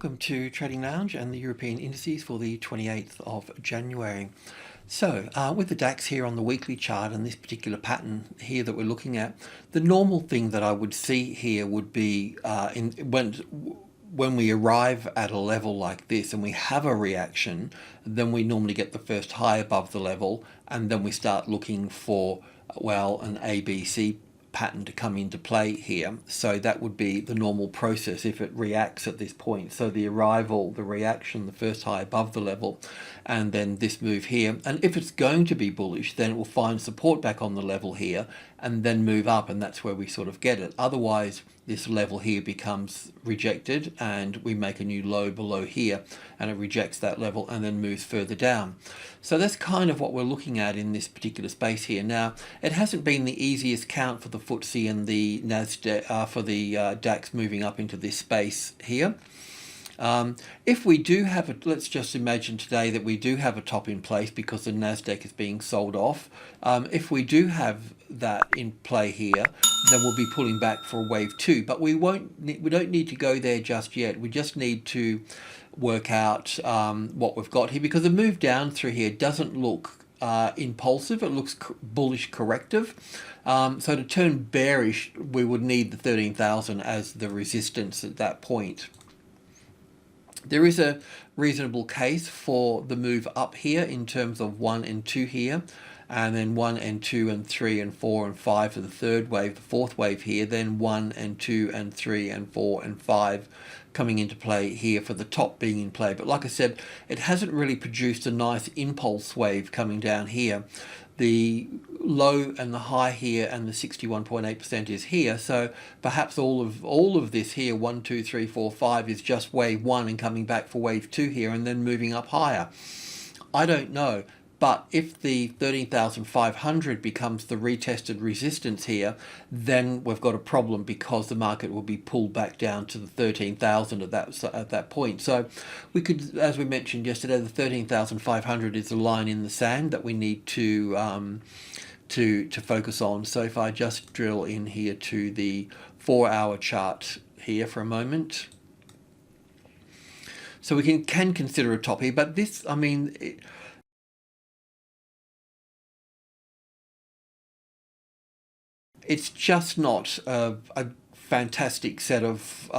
Welcome to Trading Lounge and the European indices for the 28th of January. So with the DAX here on the weekly chart and this particular pattern here that we're looking at, the normal thing that I would see here would be when we arrive at a level like this and we have a reaction, then we normally get the first high above the level, and then we start looking for, well, an ABC pattern to come into play here. So that would be the normal process if it reacts at this point. So the arrival, the reaction, the first high above the level, and then this move here. And if it's going to be bullish, then it will find support back on the level here and then move up, and that's where we sort of get it. Otherwise, this level here becomes rejected and we make a new low below here, and it rejects that level and then moves further down. So that's kind of what we're looking at in this particular space here. Now, it hasn't been the easiest count for the FTSE and the Nasdaq, for the DAX moving up into this space here. If we do have let's just imagine today that we do have a top in place because the Nasdaq is being sold off. If we do have that in play here, then we'll be pulling back for wave 2, but we don't need to go there just yet. We just need to work out what we've got here, because the move down through here doesn't look impulsive. It looks bullish corrective. So to turn bearish, we would need the 13,000 as the resistance at that point. There is a reasonable case for the move up here in terms of 1 and 2 here, and then 1 and 2 and 3 and 4 and 5 for the third wave, the fourth wave here, then 1 and 2 and 3 and 4 and 5 coming into play here for the top being in play. But like I said, it hasn't really produced a nice impulse wave coming down here. The low and the high here and the 61.8% is here, so perhaps all of this here, 1, 2, 3, 4, 5 is just wave 1 and coming back for wave 2 here and then moving up higher. I don't know. But if the 13,500 becomes the retested resistance here, then we've got a problem, because the market will be pulled back down to the 13,000 at that point. So we could, as we mentioned yesterday, the 13,500 is the line in the sand that we need to focus on. So if I just drill in here to the 4-hour chart here for a moment. So we can consider a top here, but this, I mean, it's just not a fantastic set of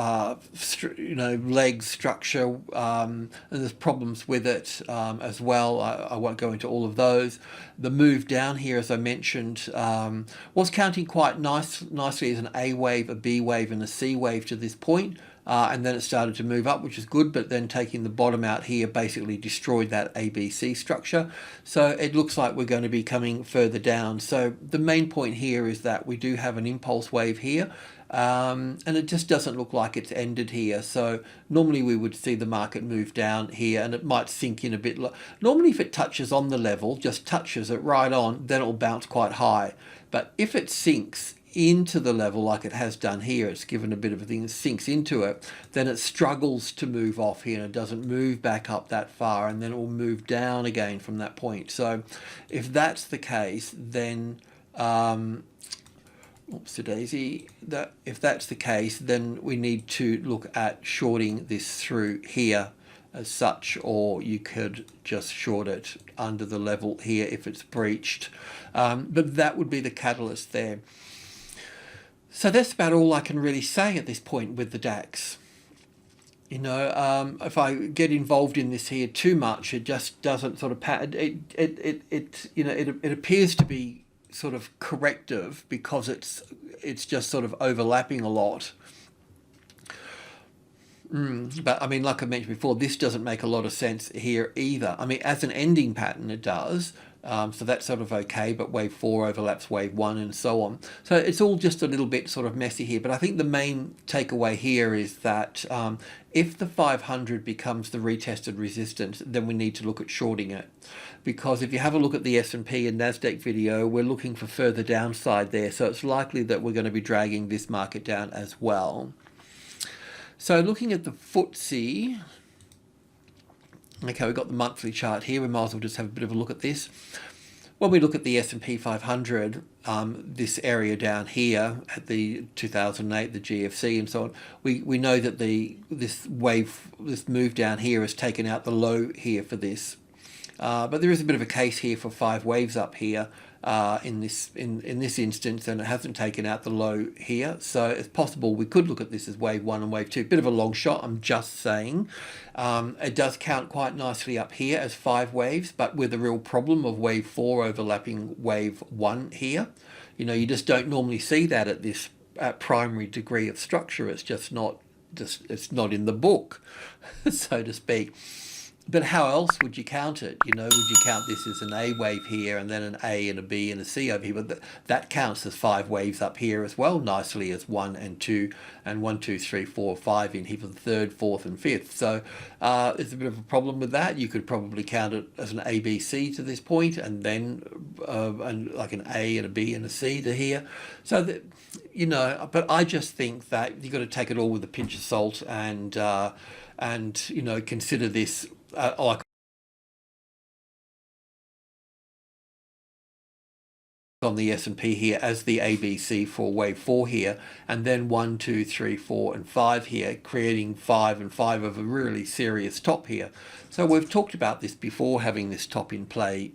legs, structure, and there's problems with it as well. I won't go into all of those. The move down here, as I mentioned, was counting quite nicely as an A wave, a B wave, and a C wave to this point. And then it started to move up, which is good, but then taking the bottom out here basically destroyed that ABC structure. So it looks like we're going to be coming further down. So the main point here is that we do have an impulse wave here, and it just doesn't look like it's ended here. So normally we would see the market move down here, and it might sink in a bit. Normally if it touches on the level, just touches it right on, then it'll bounce quite high. But if it sinks into the level like it has done here, it's given a bit of a thing, it sinks into it, then it struggles to move off here and it doesn't move back up that far, and then it will move down again from that point. So if that's the case, then if that's the case, then we need to look at shorting this through here as such, or you could just short it under the level here if it's breached, but that would be the catalyst there. So that's about all I can really say at this point with the DAX. You know, if I get involved in this here too much, it just doesn't sort of it appears to be sort of corrective because it's just sort of overlapping a lot. But I mean, like I mentioned before, this doesn't make a lot of sense here either. I mean, as an ending pattern, it does. So that's sort of okay, but wave 4 overlaps wave 1 and so on. So it's all just a little bit sort of messy here. But I think the main takeaway here is that if the 500 becomes the retested resistance, then we need to look at shorting it. Because if you have a look at the S&P and Nasdaq video, we're looking for further downside there. So it's likely that we're going to be dragging this market down as well. So looking at the FTSE, okay, we've got the monthly chart here. We might as well just have a bit of a look at this. When we look at the S&P 500, this area down here at the 2008, the GFC and so on, we know that this move down here has taken out the low here for this. But there is a bit of a case here for 5 waves up here in this instance, and it hasn't taken out the low here. So it's possible we could look at this as wave 1 and wave 2. Bit of a long shot, I'm just saying. It does count quite nicely up here as 5 waves, but with a real problem of wave 4 overlapping wave 1 here. You know, you just don't normally see that at this primary degree of structure. It's just not it's not in the book, so to speak. But how else would you count it? You know, would you count this as an A wave here and then an A and a B and a C over here? But that counts as 5 waves up here as well, nicely as 1 and 2 and 1, 2, 3, 4, 5 in here for the 3rd, 4th and 5th. So there's a bit of a problem with that. You could probably count it as an A, B, C to this point, and then and like an A and a B and a C to here. So that, you know, but I just think that you've got to take it all with a pinch of salt and you know, consider this like on the S&P here as the ABC for wave 4 here, and then 1, 2, 3, 4 and 5 here, creating 5 and 5 of a really serious top here. So we've talked about this before, having this top in play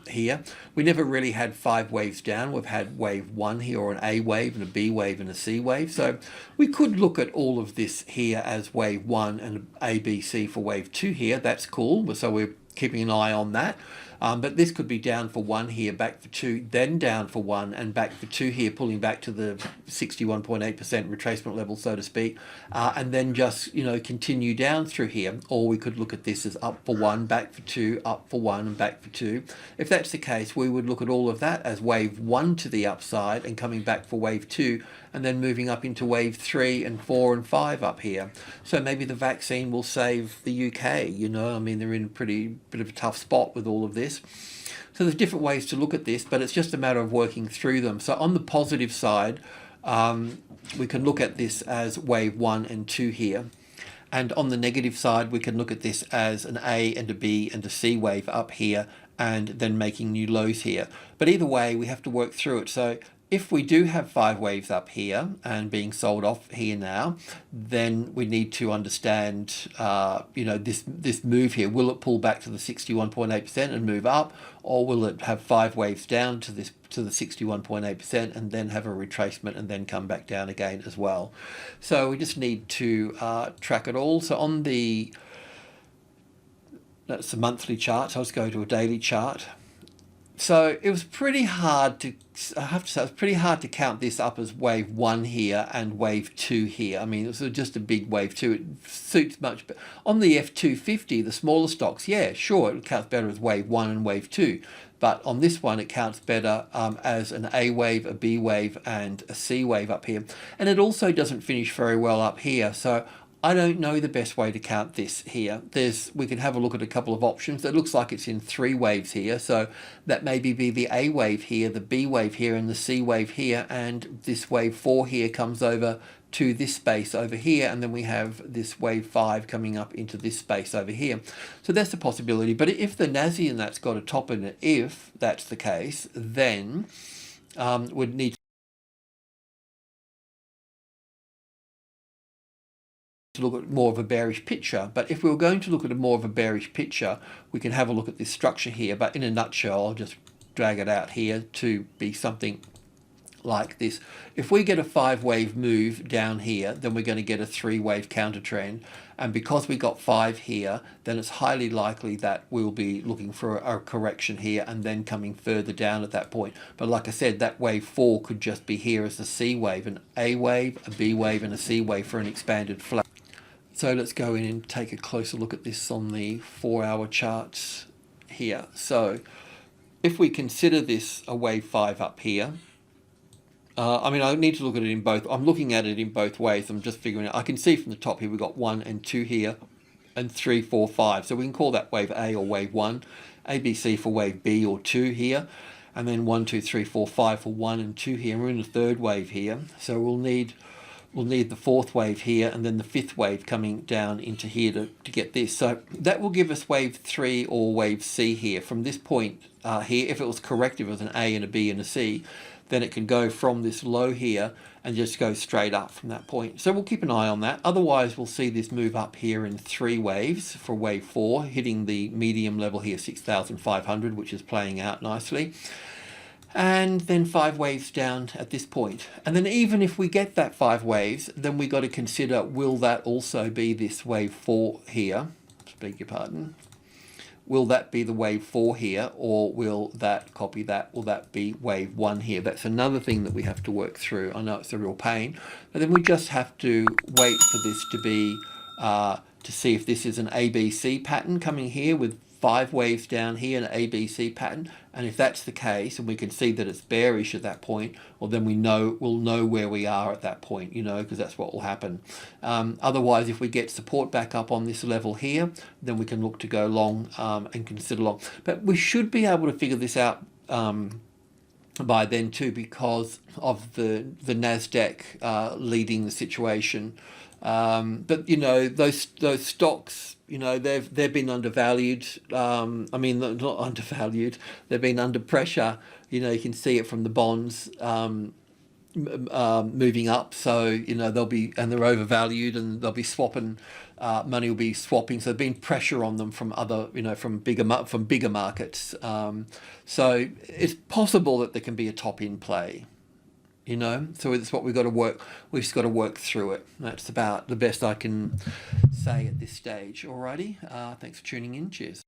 here. We never really had 5 waves down. We've had wave 1 here, or an A wave and a B wave and a C wave. So we could look at all of this here as wave 1 and ABC for wave 2 here. That's cool. So we're keeping an eye on that. But this could be down for 1 here, back for 2, then down for 1 and back for 2 here, pulling back to the 61.8% retracement level, so to speak, and then just, you know, continue down through here. Or we could look at this as up for 1, back for 2, up for 1 and back for 2. If that's the case, we would look at all of that as wave 1 to the upside and coming back for wave 2, and then moving up into wave 3 and 4 and 5 up here. So maybe the vaccine will save the UK, you know. I mean, they're in a bit of a tough spot with all of this. So there's different ways to look at this, but it's just a matter of working through them. So on the positive side, we can look at this as wave 1 and 2 here. And on the negative side, we can look at this as an A and a B and a C wave up here, and then making new lows here. But either way, we have to work through it. So if we do have 5 waves up here and being sold off here now, then we need to understand, you know, this move here. Will it pull back to the 61.8% and move up, or will it have 5 waves down to the 61.8% and then have a retracement and then come back down again as well? So we just need to track it all. So on that's the monthly chart. So let's go to a daily chart. So it was pretty hard to, I have to say, it was pretty hard to count this up as wave 1 here and wave 2 here. I mean, it was just a big wave 2. It suits much, but on the F250, the smaller stocks, yeah, sure, it counts better as wave 1 and wave 2. But on this one, it counts better as an A wave, a B wave, and a C wave up here. And it also doesn't finish very well up here. So I don't know the best way to count this here. We can have a look at a couple of options. It looks like it's in 3 waves here. So that maybe be the A wave here, the B wave here, and the C wave here. And this wave 4 here comes over to this space over here. And then we have this wave 5 coming up into this space over here. So that's a possibility. But if the Nasdaq and that's got a top in it, if that's the case, then we'd need to look at more of a bearish picture. But if we were going to look at a more of a bearish picture, we can have a look at this structure here. But in a nutshell, I'll just drag it out here to be something like this. If we get a 5 wave move down here, then we're going to get a 3 wave counter trend. And because we got 5 here, then it's highly likely that we'll be looking for a correction here and then coming further down at that point. But like I said, that wave 4 could just be here as a C wave, an A wave, a B wave, and a C wave for an expanded flat. So let's go in and take a closer look at this on the 4-hour charts here. So if we consider this a wave 5 up here, I mean, I need to look at it in both. I'm looking at it in both ways. I'm just figuring out. I can see from the top here we've got 1 and 2 here, and 3, 4, 5. So we can call that wave A or wave 1, ABC for wave B or 2 here, and then 1, 2, 3, 4, 5 for 1 and 2 here. And we're in the 3rd wave here. So we'll need we'll need the fourth wave here and then the fifth wave coming down into here to get this. So that will give us wave 3 or wave C here. From this point here, if it was correct, if it was an A and a B and a C, then it can go from this low here and just go straight up from that point. So we'll keep an eye on that. Otherwise, we'll see this move up here in 3 waves for wave 4, hitting the medium level here, 6,500, which is playing out nicely. And then 5 waves down at this point. And then even if we get that 5 waves, then we got to consider, will that also be this wave 4 here? Beg your pardon. Will that be the wave 4 here, or will that, copy that, will that be wave 1 here? That's another thing that we have to work through. I know it's a real pain, but then we just have to wait for this to be, to see if this is an ABC pattern coming here with 5 waves down here, an ABC pattern. And if that's the case, and we can see that it's bearish at that point, well, then we'll know where we are at that point, you know, because that's what will happen. Otherwise, if we get support back up on this level here, then we can look to go long and consider long. But we should be able to figure this out by then too, because of the NASDAQ leading the situation. But you know, those stocks, you know, they've been undervalued. I mean, not undervalued. They've been under pressure. You know, you can see it from the bonds moving up. So you know they're overvalued, and they'll be swapping. Money will be swapping. So there's been pressure on them from other, you know, from bigger markets. So it's possible that there can be a top in play. You know, so it's what we've got to work. We've just got to work through it. That's about the best I can say at this stage. Alrighty. Thanks for tuning in. Cheers.